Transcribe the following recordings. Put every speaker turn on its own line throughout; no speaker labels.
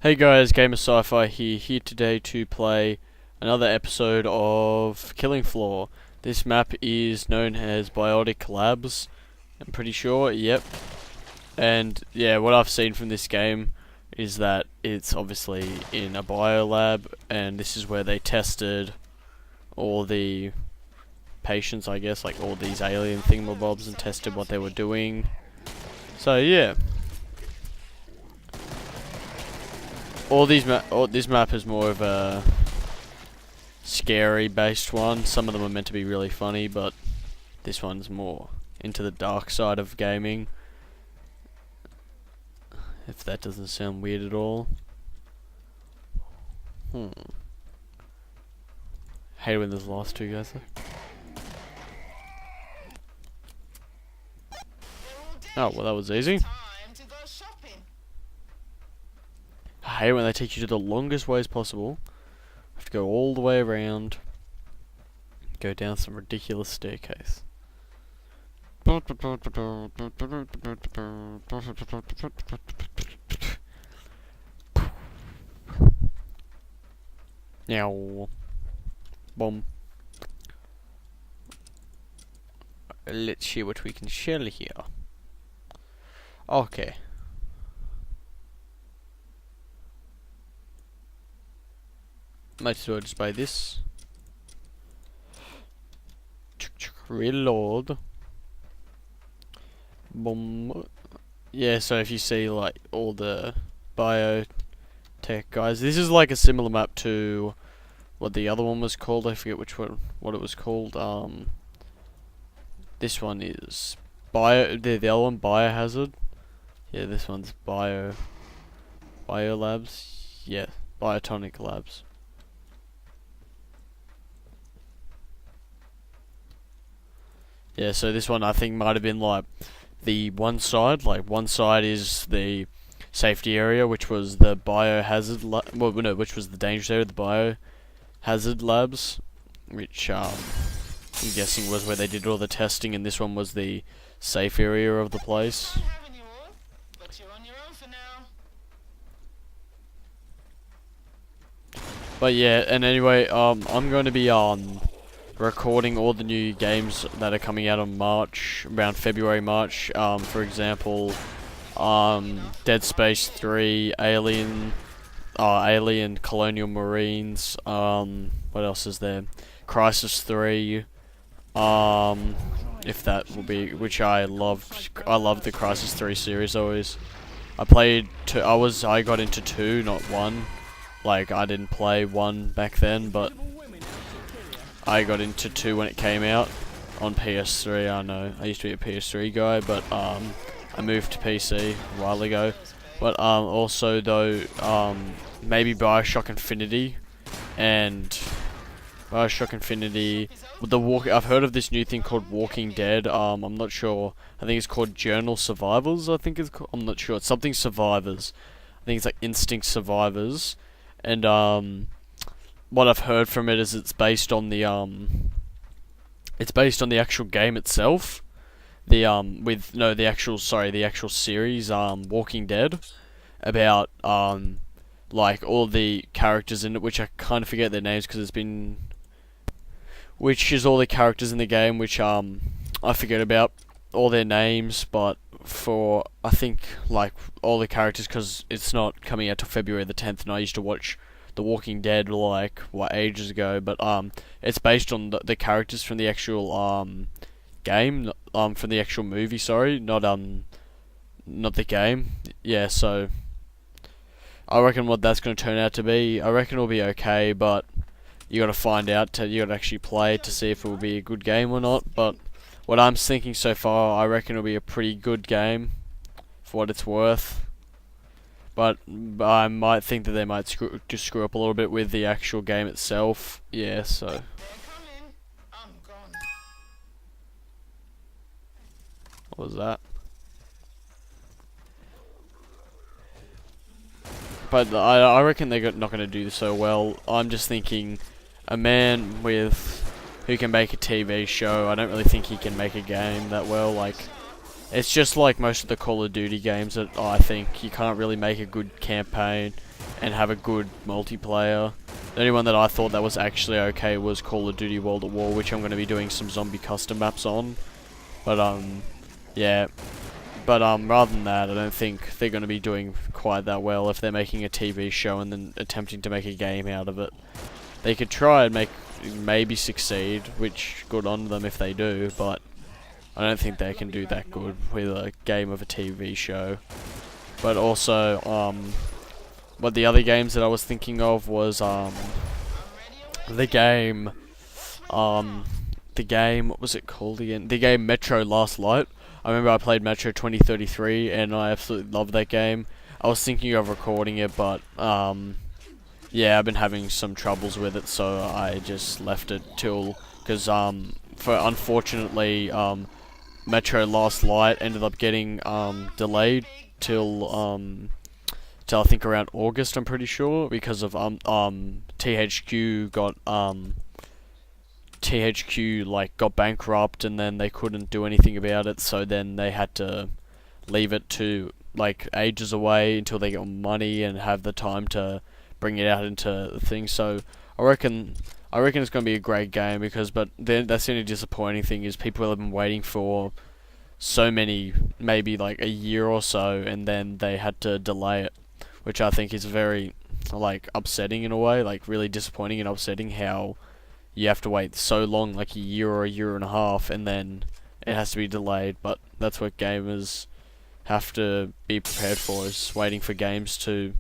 Hey guys, GamerSciFi here today to play another episode of Killing Floor. This map is known as BioticsLabs, I'm pretty sure, yep. And yeah, what I've seen from this game is that it's obviously in a biolab, and this is where they tested all the patients, I guess, like all these alien thingamabobs, and tested what they were doing. So yeah. This map is more of a scary based one. Some of them are meant to be really funny, but this one's more into the dark side of gaming. If that doesn't sound weird at all. Hate when there's last two guys there. Oh, well that was easy. I hate when they take you to the longest ways possible. Have to go all the way around. Go down some ridiculous staircase. Now, boom. Let's see what we can shell here. Okay. Might as well just buy this. Reload. Boom. Yeah, so if you see like all the biotech guys, this is like a similar map to what the other one was called. I forget which one, what it was called. This one is the other one, Biohazard. Yeah, this one's Biolabs. Yeah, Biotonic Labs. Yeah, so this one I think might have been like the one side. Like one side is the safety area, which was the biohazard which was the dangerous area, the biohazard labs, which I'm guessing was where they did all the testing, and this one was the safe area of the place. But yeah, and anyway, I'm going to be recording all the new games that are coming out on March, around February, March. For example, Dead Space 3, Alien Colonial Marines. What else is there? Crisis 3. If that will be, which I loved. I loved the Crisis 3 series always. I played two. I got into 2, not 1. Like I didn't play 1 back then, but I got into 2 when it came out on PS3. I know I used to be a PS3 guy, but I moved to PC a while ago. But also though, maybe BioShock Infinity and BioShock Infinity. I've heard of this new thing called Walking Dead. I'm not sure. I think it's called Journal Survivors. I think it's called. I'm not sure. It's something Survivors. I think it's like Instinct Survivors. And what I've heard from it is it's based on the actual game itself. The actual series, Walking Dead, about like all the characters in it, which I kind of forget their names because which is all the characters in the game, which I forget about all their names, but for I think like all the characters, because it's not coming out till February the 10th, and I used to watch The Walking Dead like ages ago, but it's based on the characters from the actual game, from the actual movie. Sorry, not the game. Yeah, so I reckon what that's going to turn out to be. I reckon it'll be okay, but you got to find out. You got to actually play it to see if it will be a good game or not. But what I'm thinking so far, I reckon it'll be a pretty good game for what it's worth. But I might think that they might screw up a little bit with the actual game itself. Yeah, so. What was that? But I reckon they're not going to do so well. I'm just thinking a man who can make a TV show, I don't really think he can make a game that well. Like, it's just like most of the Call of Duty games that I think you can't really make a good campaign and have a good multiplayer. The only one that I thought that was actually okay was Call of Duty World at War, which I'm going to be doing some zombie custom maps on. But yeah. But rather than that, I don't think they're going to be doing quite that well if they're making a TV show and then attempting to make a game out of it. They could try and maybe succeed, which good on them if they do, but I don't think they can do that good with a game of a TV show. But also, what the other games that I was thinking of was the game, what was it called again? The game Metro Last Light. I remember I played Metro 2033 and I absolutely loved that game. I was thinking of recording it, but yeah, I've been having some troubles with it, so I just left it till, because unfortunately Metro Last Light ended up getting delayed till I think around August, I'm pretty sure, because of THQ got bankrupt, and then they couldn't do anything about it, so then they had to leave it to like ages away until they get money and have the time to bring it out into things. So I reckon it's going to be a great game, but then that's the only disappointing thing is people have been waiting for so many, maybe like a year or so, and then they had to delay it, which I think is very like upsetting in a way, like really disappointing and upsetting how you have to wait so long, like a year or a year and a half, and then it has to be delayed. But that's what gamers have to be prepared for, is waiting for games to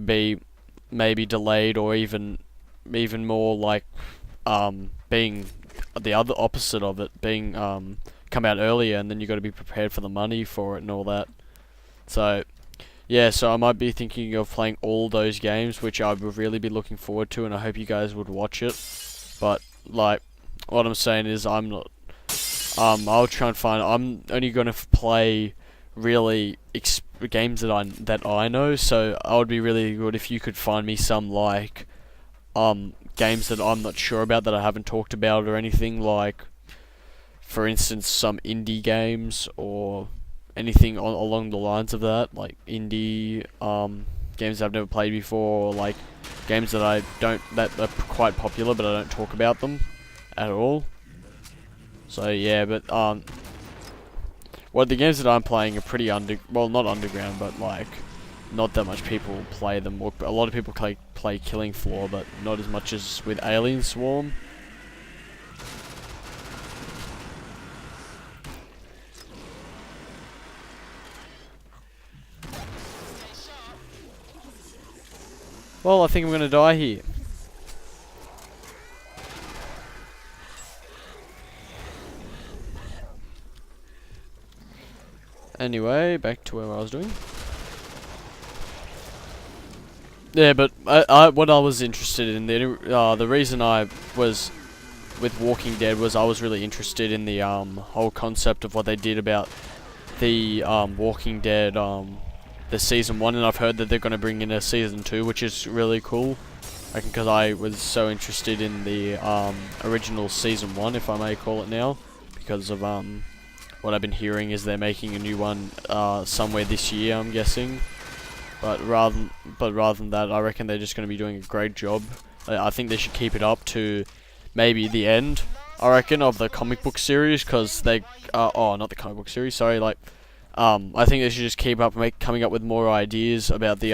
be maybe delayed, or even more like being the other opposite of it, being come out earlier, and then you got to be prepared for the money for it and all that. So yeah, so I might be thinking of playing all those games, which I would really be looking forward to, and I hope you guys would watch it. But like, what I'm saying is, I'm not. I'll try and find. I'm only gonna play really games that I know. So I would be really good if you could find me some like games that I'm not sure about, that I haven't talked about or anything. Like, for instance, some indie games or anything along the lines of that, like indie games that I've never played before, or like games that that are quite popular but I don't talk about them at all. So yeah, but the games that I'm playing are pretty not underground, but like not that much people play them. A lot of people play Killing Floor, but not as much as with Alien Swarm. Well, I think I'm gonna die here. Anyway, back to where I was doing. Yeah, but what I was interested in, the reason I was with Walking Dead was I was really interested in the whole concept of what they did about the Walking Dead the season 1, and I've heard that they're going to bring in a season 2, which is really cool. Because I was so interested in the original season 1, if I may call it now, because of what I've been hearing is they're making a new one somewhere this year, I'm guessing. But rather than that, I reckon they're just going to be doing a great job. I think they should keep it up to maybe the end, I reckon, of the comic book series, because they not the comic book series, sorry, like I think they should just keep up coming up with more ideas about the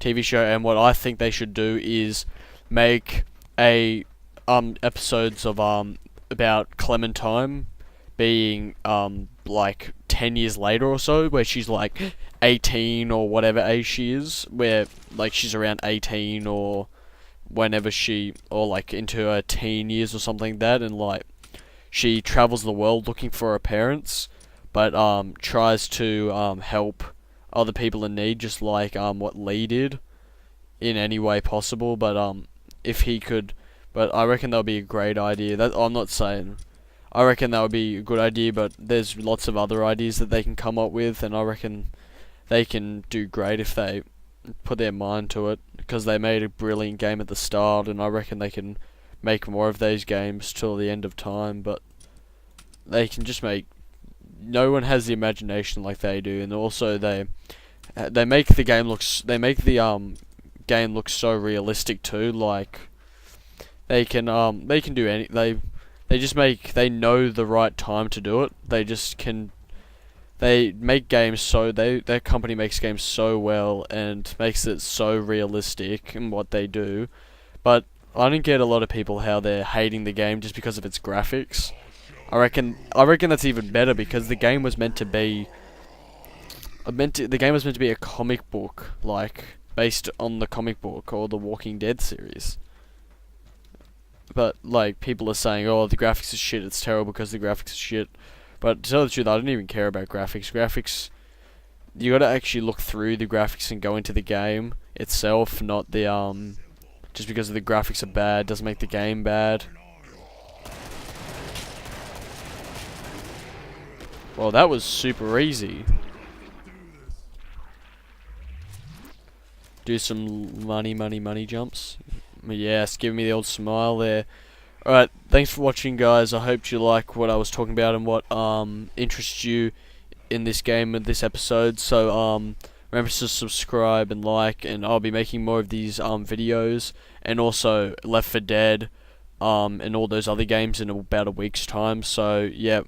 TV show. And what I think they should do is make episodes of about Clementine being like 10 years later or so, where she's like 18 or whatever age she is, where like she's around 18 or whenever or like into her teen years or something like that, and like she travels the world looking for her parents, but tries to help other people in need, just like what Lee did in any way possible. But if he could, but I reckon that would be a great idea. That I'm not saying. I reckon that would be a good idea, but there's lots of other ideas that they can come up with, and I reckon they can do great if they put their mind to it, because they made a brilliant game at the start, and I reckon they can make more of those games till the end of time. But they can just make. No one has the imagination like they do, and also they make the game looks. They make the game looks so realistic too. Like they can do any they just they know the right time to do it. They make games so their company makes games so well and makes it so realistic in what they do. But I don't get a lot of people how they're hating the game just because of its graphics. I reckon that's even better because the game was meant to be a comic book, like based on the comic book or the Walking Dead series. But like people are saying, oh, the graphics is shit. It's terrible because the graphics is shit. But to tell the truth, I don't even care about graphics. You gotta actually look through the graphics and go into the game itself, not the just because the graphics are bad doesn't make the game bad. Well, that was super easy. Do some money jumps. Yes, give me the old smile there. Alright, thanks for watching, guys. I hope you like what I was talking about and what interests you in this game and this episode. So remember to subscribe and like, and I'll be making more of these videos, and also Left 4 Dead and all those other games in about a week's time. So yeah.